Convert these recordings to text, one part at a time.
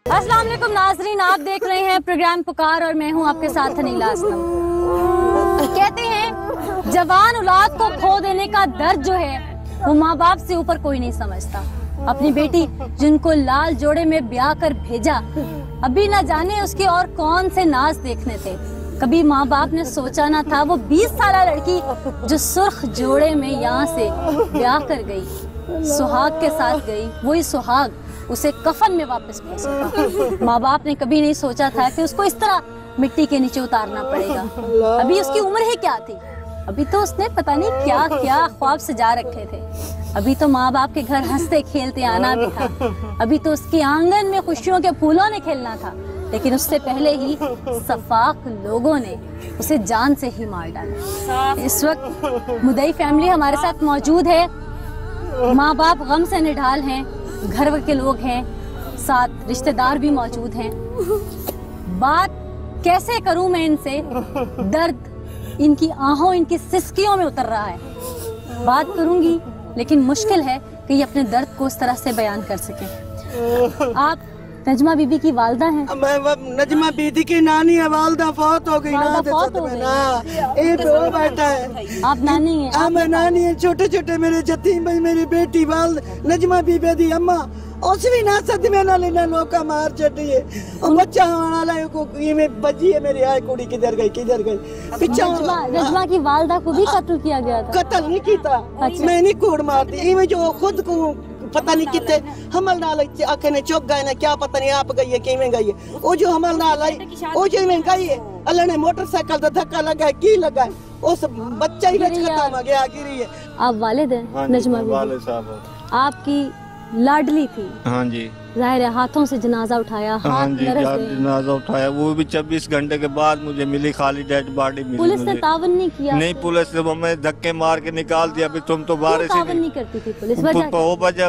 अस्सलाम वालेकुम नाजरीन, आप देख रहे हैं प्रोग्राम पुकार और मैं हूं आपके साथ अनीला असलम। कहते हैं जवान औलाद को खो देने का दर्द जो है वो माँ बाप से ऊपर कोई नहीं समझता। अपनी बेटी जिनको लाल जोड़े में ब्याह कर भेजा, अभी न जाने उसके और कौन से नाज देखने थे। कभी माँ बाप ने सोचा ना था वो 20 साल लड़की जो सुर्ख जोड़े में यहाँ से ब्याह कर गई, सुहाग के साथ गई, वही सुहाग उसे कफन में वापस पहुंचेगा। माँ बाप ने कभी नहीं सोचा था कि उसको इस तरह मिट्टी के नीचे उतारना पड़ेगा। अभी उसकी उम्र ही क्या थी, अभी तो उसने पता नहीं क्या क्या ख्वाब सजा रखे थे। अभी तो माँ बाप के घर हंसते खेलते आना भी था, अभी तो उसके आंगन में खुशियों के फूलों ने खेलना था। लेकिन उससे पहले ही सफाक लोगों ने उसे जान से ही मार डाला। इस वक्त मुदई फैमिली हमारे साथ मौजूद है। माँ बाप गम से निढाल हैं, घर के लोग हैं, साथ रिश्तेदार भी मौजूद हैं। बात कैसे करूं मैं इनसे, दर्द इनकी आहों इनकी सिसकियों में उतर रहा है। बात करूंगी लेकिन मुश्किल है कि ये अपने दर्द को इस तरह से बयान कर सके। आप नजमा बीबी की वालदा हैं? मैं नजमा बीबी की नानी है, वालदा फौत हो गई। फौत हो गई। ये तो बैठा है। आप नानी हैं? हाँ मैं नानी है। छोटे छोटे मेरे जतीम भाई, मेरी बेटी वाल नजमा बीबी दी अम्मा उस भी ना सद में ना लेना लोका मार चटी है। और बच्चा आना लाए को ये में बजी है मेरी आय कुड़ी किधर गई पीछा। नजमा की वालदा को भी कत्ल किया गया था? कत्ल नहीं किया। अच्छा। मैं नहीं कूड़ मारती, ये जो खुद को पता नहीं कितने हमल नाल आखे ने चुप गए ना, क्या पता नहीं आप गई है किवें गई है। वो जो हमल नाल आई वो जो में गई है, अल्लाह ने मोटरसाइकिल का धक्का लगा है, की लगा है, उस बच्चा ही खत्म हो गया, गिरी है। आप वालिद हैं नजमा बीबी? आपकी लाडली थी? हाँ जी। जाहिर है हाथों से जनाजा उठाया? हाँ जी, जनाजा उठाया। वो भी 24 घंटे के बाद मुझे मिली, खाली डेड बॉडी मिली। पुलिस ने तावन नहीं किया? नहीं, पुलिस ने हमें धक्के मार के निकाल दिया। अभी तुम तो बाहर से नहीं करती थी पुलिस? वो वजह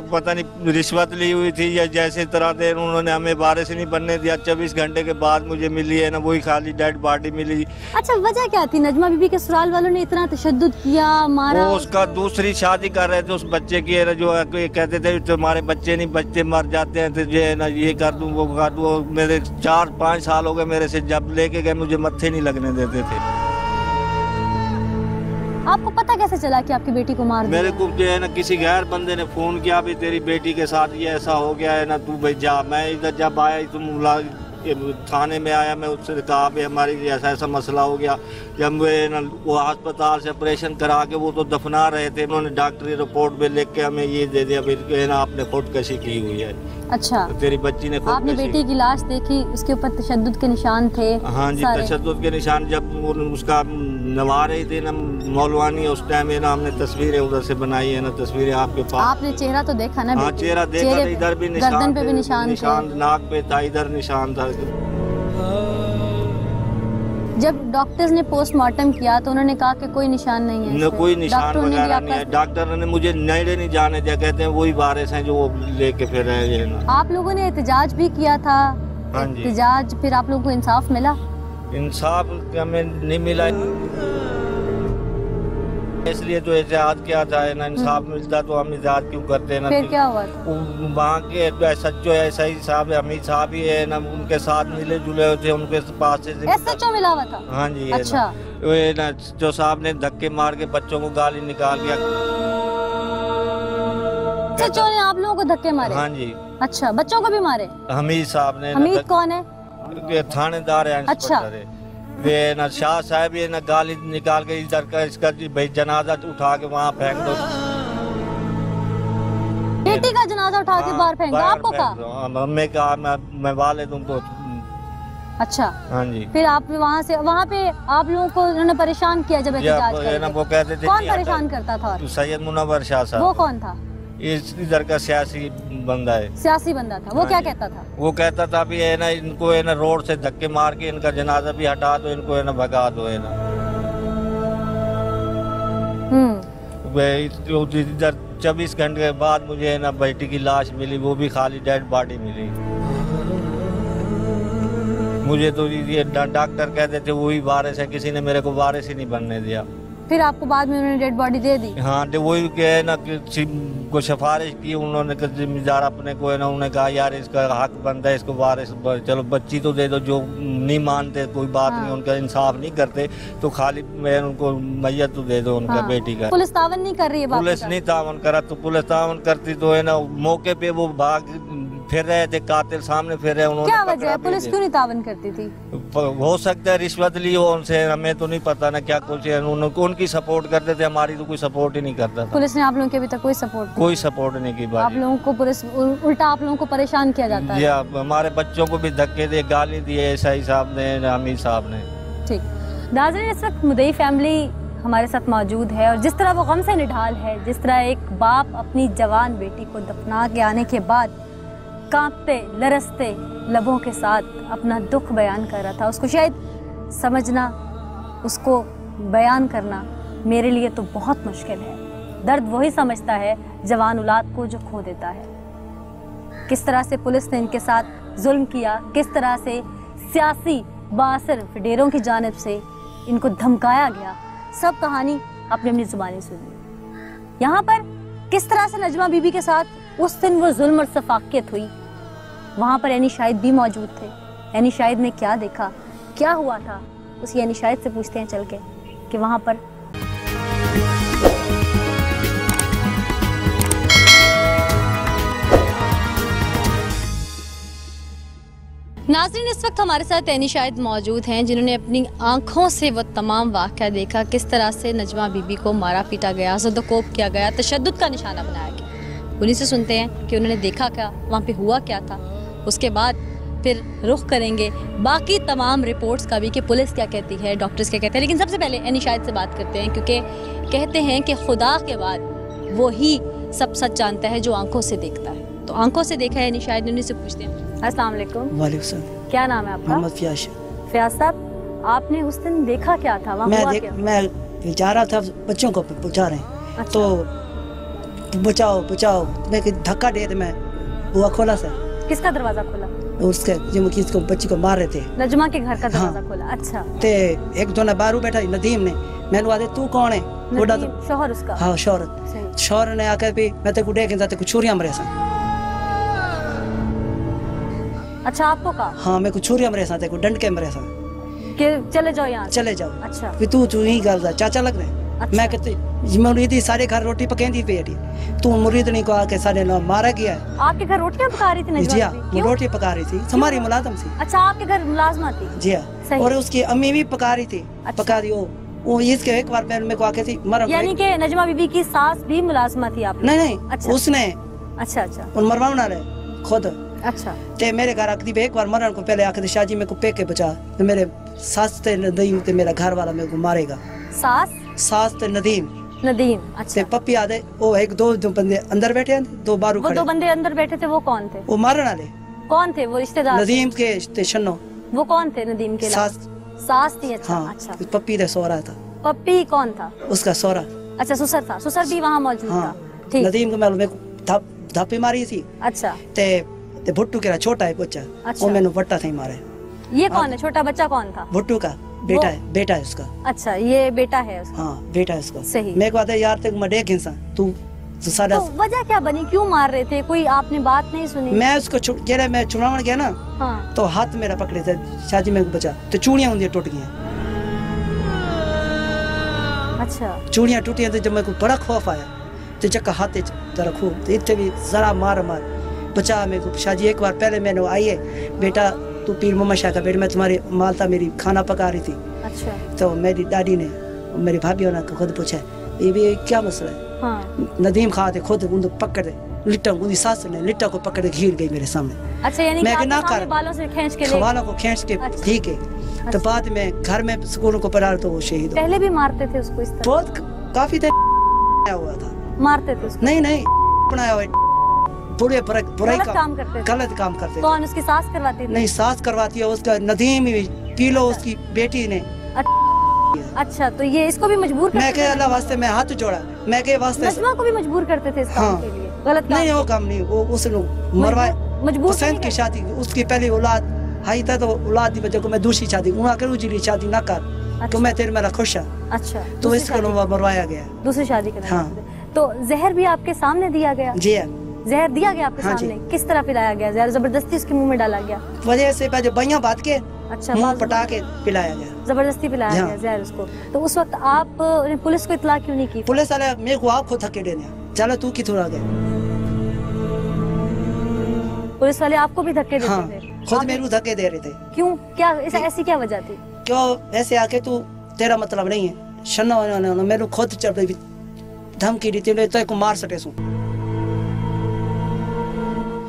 पता नहीं रिश्वत ली हुई थी या जैसे तरह से उन्होंने हमें बाहर से नहीं बनने दिया। 24 घंटे के बाद मुझे मिली है ना, वही खाली डेड बॉडी मिली। अच्छा, वजह क्या थी? नजमा बीबी के ससुराल वालों ने इतना तशद्दुद किया, मारा? वो उसका दूसरी शादी कर रहे थे उस बच्चे की, जो कहते थे तुम्हारे बच्चे नहीं बच्चे मर जाते हैं, ना ये कर दूं वो कर दूं। मेरे 4-5 साल हो गए मेरे से, जब लेके गए मुझे मत्थे नहीं लगने देते थे। आपको पता कैसे चला कि आपकी बेटी को मार दिया? मेरे को जो है ना किसी गैर बंदे ने फोन किया, भी तेरी बेटी के साथ ये ऐसा हो गया है ना, तू भाई जा। मैं इधर जब आया तुम थाने में आया, मैं उससे कहा भी हमारी ऐसा ऐसा मसला हो गया। जब वो अस्पताल से ऑपरेशन करा के वो तो दफना रहे थे, उन्होंने डॉक्टरी रिपोर्ट में लिख के हमें ये दे दिया भी ना आपने खुदकशी की हुई है। अच्छा, तो तेरी बच्ची ने आपने बेटी की लाश देखी, उसके ऊपर तशद्दुद के निशान थे? हाँ जी, तशद्दुद के निशान। जब उसका नवा रही थी ना मौलवानी, उस टाइम है ना हमने तस्वीरें उधर से बनाई है ना, तस्वीरें आपके पास। आपने चेहरा तो देखा ना? हाँ, चेहरा देखा, इधर भी निशान, गर्दन पे भी निशान, नाक पे था, इधर निशान था। जब डॉक्टर्स ने पोस्टमार्टम किया तो उन्होंने कहा कि कोई निशान नहीं है? कोई निशान वगैरह नहीं है। डॉक्टर ने मुझे नेड़े नहीं जाने दिया, कहते हैं वही वारिस हैं जो वो लेके फिर रहे हैं। आप लोगों ने एहतजाज भी किया था? हाँ जी। एहतजाज, फिर आप लोगों को इंसाफ मिला? इंसाफ हमें नहीं मिला, इसलिए तो एहतजाज किया था ना। इंसाफ मिलता तो हम एहतजाज क्यों करते ना? फिर क्या हुआ था? वहाँ के सच्चो SI साहब, अमीर साहब ही है ना, उनके साथ मिले जुले थे, उनके पास से SHO मिला हुआ था? हाँ जी। अच्छा। ना जो साहब ने धक्के मार के बच्चों को गाली निकाल दिया। SHO ने आप लोगों को धक्के मारे? हाँ जी। अच्छा, बच्चों को भी मारे? हमीद साहब ने। हमीद कौन है? थानेदार है। अच्छा। वे ना शाह साहब ये ना गाली निकाल के इधर का इसका भाई जनाजा उठा के वहाँ फेंक दो। बेटी का जनाजा उठा के बाहर फेंक दो? आपको कहा? हमें कहा मैं वाले तुमको। अच्छा। हाँ जी। फिर आप वहाँ पे आप लोगों को उन्होंने परेशान किया जब एहतजाज कर रहे थे? वो कहते थे कौन परेशान करता था? सैयद मुनव्वर शाह साहब। वो कौन था? इधर का सियासी बंदा है। सियासी बंदा था? वो क्या कहता था? वो कहता था भी है ना इनको है ना रोड से धक्के मार के इनका जनाजा भी हटा दो, इनको है ना भगा दो है ना। इधर 24 घंटे के बाद मुझे है ना बेटी की लाश मिली, वो भी खाली डेड बॉडी मिली। मुझे तो ये डॉक्टर कहते थे वही वारिस है, किसी ने मेरे को वारिस ही नहीं बनने दिया। फिर आपको बाद में उन्होंने डेड बॉडी दे दी? हाँ, तो वही क्या है ना कि को सिफारिश की उन्होंने, जिम्मेदार अपने को है ना, उन्होंने कहा यार इसका हक बनता है, इसको वारिस चलो बच्ची तो दे दो। जो नहीं मानते कोई बात नहीं, उनका इंसाफ नहीं करते तो खाली मैं उनको मैयत तो दे दो उनका बेटी का। पुलिस तावन नहीं कर रही है? पुलिस नहीं तावन करा तो पुलिस तावन करती तो है ना, मौके पे वो भाग फिर रहे थे, कातिल सामने फिर रहे। उन्होंने क्या वजह है, पुलिस क्यों नहीं तावन करती थी? हो सकता है रिश्वत ली हो उनसे, हमें तो नहीं पता ना क्या कुछ है। उनकी सपोर्ट करते थे, हमारी तो कोई सपोर्ट ही नहीं करता था। पुलिस ने आप लोगों के अभी तक कोई सपोर्ट नहीं की। आप लोगों को पुलिस उल्टा आप लोगों को परेशान किया जाता है? जी, हमारे बच्चों को भी धक्के दे, गाली दिए एसआई साहब ने, अमीर साहब ने। ठीक नाज़रीन, इस वक्त मुदई फैमिली हमारे साथ मौजूद है और जिस तरह वो गम से निढाल है, जिस तरह एक बाप अपनी जवान बेटी को दफना के आने के बाद कांपते लरसते लबों के साथ अपना दुख बयान कर रहा था, उसको शायद समझना, उसको बयान करना मेरे लिए तो बहुत मुश्किल है। दर्द वही समझता है जवान औलाद को जो खो देता है। किस तरह से पुलिस ने इनके साथ जुल्म किया, किस तरह से सियासी बासर फिडेरों की जानिब से इनको धमकाया गया, सब कहानी अपनी अपनी जुबानी सुनी। यहाँ पर किस तरह से नजमा बीबी के साथ उस दिन वो जुल्म और सफाकियत हुई, वहाँ पर एनी शाहिद भी मौजूद थे। एनी शाहिद ने क्या देखा, क्या हुआ था, उसी एनी शाहिद से पूछते हैं चल के कि वहाँ पर नाज़रीन, इस वक्त हमारे साथ एनी शाहिद मौजूद हैं जिन्होंने अपनी आंखों से वो तमाम वाक़या देखा, किस तरह से नजमा बीबी को मारा पीटा गया, ज़द-ओ-कोब किया गया, तशद्दुद का निशाना बनाया गया। उन्हीं से सुनते हैं कि उन्होंने देखा क्या, वहाँ पे हुआ क्या था। उसके बाद फिर रुख करेंगे बाकी तमाम रिपोर्ट्स का भी कि पुलिस क्या कहती है, डॉक्टर्स क्या कहते हैं। लेकिन सबसे पहले एनी शाहिद से बात करते हैं, क्योंकि कहते हैं कि खुदा के बाद वो ही सब सच जानता है जो आंखों से देखता है। तो आंखों से देखा है एनी शाहिद, उन्हीं से पूछते हैं। अस्सलाम वालेकुम। वालेकुम सलाम। क्या नाम है आपका? मोहम्मद फयाज। फयाज साहब, आपने उस दिन देखा क्या था, वहाँ हुआ क्या? मैं जा रहा था, बच्चों को पहुँचा रहे हैं। अच्छा। तो बचाओ बचाओ, मैं धक्का दे दे, मैं बुआ खोला सा। किसका दरवाजा खोला? उसके जो किसको बच्ची को मार रहे थे, नजमा के घर का दरवाजा खोला। अच्छा। ते एक दोना बारू बैठा नदीम ने, मैंने आदे तू कौन है? बुढ़ा तो शोहर उसका। हाँ शोहरत। शोहर ने आकर भी मैं तेको देख जाते कुछ छुरियां मरे सा। अच्छा, आपको कहा? हाँ, मैं कुछ छुरियां मरे सा, तेको डंड के मरे सा कि चले जाओ यहाँ, चले जाओ। अच्छा। फिर तू ही गल चाचा लग रहे। अच्छा। मैं कहते मुरीदी सारे घर रोटी पकेंदी पे तू मुरीद नहीं को आके सारे ना मारा गया है। आपके घर रोटियां पका रही थी नजमा? जी हाँ, रोटी पका रही थी, हमारी मुलाजम थी। अच्छा, आपके घर मुलाजमा थी? जी हाँ, और उसकी अम्मी भी पका रही थी। अच्छा। पका दी वो इसके एक बार मेरे को आके थी मर, यानी कि नजमा बीबी की सास भी मुलाजमा थी आप? नहीं। अच्छा। उसने अच्छा अच्छा उन मरवाना रहे खुद। अच्छा। ते मेरे घर आखदी एक बार मरण को पहले आखदी शाजी मेरे को पेके बचा, तो मेरे सास ते नदीम ते मेरा घर वाला मेरे को मारेगा। सास ते नदीम। अच्छा। ते पप्पी आदे वो एक दो बंदे अंदर बैठे हैं, दो बारू खड़े। वो दो बंदे अंदर बैठे थे, वो कौन थे? वो मारने वाले। कौन थे वो? रिश्तेदार? नदीम के ते शन्नो। वो कौन थे नदीम के? सास थी। अच्छा। हाँ। अच्छा। पप्पी दे सोरा था। पप्पी कौन था? उसका सोरा। अच्छा, ससुर था। ससुर भी वहाँ मौजूद था। ठीक। नदीम को मेरे को धापी मारी थी। अच्छा। ते भुट्टू के छोटा है बच्चा। अच्छा। वो मैंने वट्टा से मारे। ये कौन है? छोटा बच्चा कौन था? भुट्टू का बेटा है, बेटा है उसका। अच्छा, ये बेटा है उसका? हाँ, बेटा है उसका। सही। मैं को आता यार तेरे मैं देख इंसान तू सारा। तो वजह क्या बनी, क्यों मार रहे थे? कोई आपने बात नहीं सुनी? मैं उसको जरा मैं चुनाव गया ना। हाँ। तो हाथ मेरा पकड़े थे शादी में बचा, तो चूड़ियां होंगी टूट गई। अच्छा। चूड़ियां टूटी तो जब मेरे को बड़ा खौफ आया, तो चक्का हाथ जरा खूब, तो इतने भी जरा मार बचा मेरे को। शादी एक बार पहले मैंने आई है, बेटा तू पीर मोहम्मद शाह का बेटा, मैं तुम्हारी मालता मेरी खाना पका रही थी। अच्छा। तो मेरी दादी ने मेरी भाभी ने खुद पूछा ये भी क्या मसला है? हाँ। नदीम खा दे खुद उनको पकड़ दे, लिट्टा उनकी सास ने लिट्टा को पकड़ के घीर गई मेरे सामने। अच्छा, यानी मैं कि ना आपके कर बालों से खींच के बालों को खींच के ठीक है। तो बाद में घर में स्कूलों को पढ़ा तो वो शहीद हो। पहले भी मारते थे उसको इस तरह? बहुत काफी देर हुआ था। मारते थे उसको? नहीं बनाया हुआ बुरे बुराई काम करते थे। गलत काम करते। कौन? उसकी सास करवाती थी? नहीं, सास करवाती है उसका। नदीम पीलो उसकी बेटी ने। अच्छा, तो ये इसको भी मजबूर करते? मैं कहे अल्लाह वास्ते मैं हाथ जोड़ा, मैं कहे वास्ते नजमा को भी मजबूर करते थे इस काम के लिए? गलत नहीं, वो काम नहीं, वो उसने मरवाए। मजबूर पसंद की शादी, उसकी पहली औलाद आई था, तो औलाद की वजह को मैं दूसरी शादी उन्हें करूँ जी शादी ना कर, तो मैं तेरे मेरा खुश है। अच्छा, तो इसको मरवाया गया। दूसरी शादी करना हाँ। चाहते थे। तो जहर भी आपके सामने दिया गया? जी है, जहर दिया गया आपके हाँ सामने? किस तरह पिलाया गया जहर? जबरदस्ती उसके मुंह में डाला गया? वजह से जो बइया बात के अच्छा, मुंह पटा के पिलाया गया, जबरदस्ती पिलाया हाँ। गया जहर उसको। तो उस वक्त आप पुलिस को इत्तला क्यों नहीं की? पुलिस वाले मेरे को आप खुद थके देने, चलो तू किधर आ गया। पुलिस वाले आपको भी धक्के देते हाँ, थे? खुद मेरे को धक्के दे रहे थे। क्यों, क्या ऐसी क्या वजह थी? क्यों ऐसे आके तू, तेरा मतलब नहीं है शन्ना मेरे खुद चढ़ धमकी दी थी तो को मार सके सू।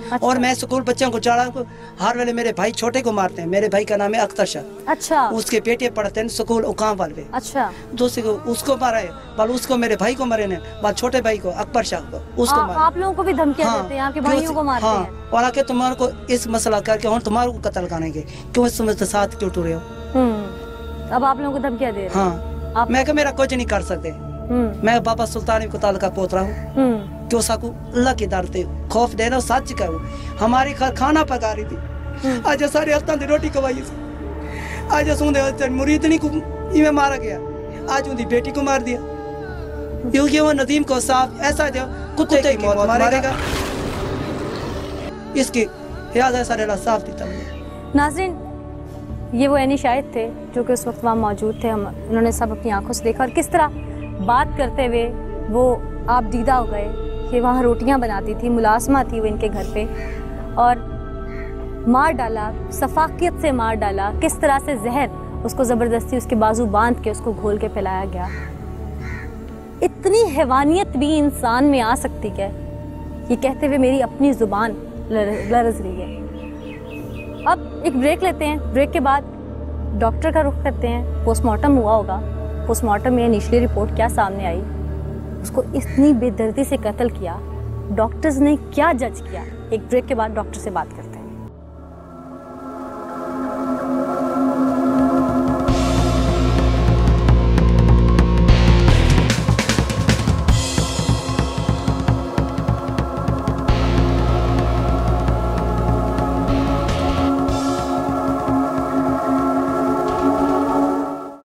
अच्छा। और मैं स्कूल बच्चों को चढ़ा को हर वेले मेरे भाई छोटे को मारते हैं। मेरे भाई का नाम है अख्तर शाह। अच्छा, उसके बेटे पढ़ते हैं स्कूल उकाम वाले। अच्छा, दूसरे को उसको मारा है, बल उसको मेरे भाई को मरे ने, बल छोटे भाई को अकबर शाह को उसको मारा। आप लोगों को भी धमकियां देते हैं, आपके भाइयों को मारते हाँ, हैं? और आके तुम्हारे को इस मसला करके हम तुम्हारे को कत्ल करेंगे, क्यों इस साथ क्यों टूरे हो। अब आप लोगों को धमकियां दे रहे हैं? हाँ, आप मैं मेरा कुछ नहीं कर सकते। मैं बाबा सुल्तान कोताल का पोतरा हूँ। क्यों साकू अल्लाह की दर ते खौफ देना सच कहूँ। हमारी घर खाना पका रही थी, आज सारे हफ्ता की रोटी खवाई थी। आज सूंदे मुरीदनी को इवें मारा गया, आज उनकी बेटी को मार दिया। क्योंकि वो नदीम को साफ ऐसा जो कुत्ते की मौत मारेगा, इसकी याद सारे साफ देता। नाज़रीन, ये वो एनी शाहिद थे जो कि उस वक्त वहाँ मौजूद थे। उन्होंने सब अपनी आंखों से देखा और किस तरह बात करते हुए वो आप दीदा हो गए कि वहाँ रोटियाँ बनाती थी, मुलाजमा थी वो इनके घर पे, और मार डाला, सफाकियत से मार डाला। किस तरह से जहर उसको ज़बरदस्ती उसके बाजू बांध के उसको घोल के पिलाया गया। इतनी हैवानियत भी इंसान में आ सकती है, ये कहते हुए मेरी अपनी ज़ुबान लरज़ रही है। अब एक ब्रेक लेते हैं, ब्रेक के बाद डॉक्टर का रुख करते हैं। पोस्टमार्टम हुआ होगा, पोस्टमार्टम में इनिशियली रिपोर्ट क्या सामने आई, उसको इतनी बेदर्दी से कत्ल किया, डॉक्टर्स ने क्या जज किया। एक ब्रेक के बाद डॉक्टर से बात करते हैं।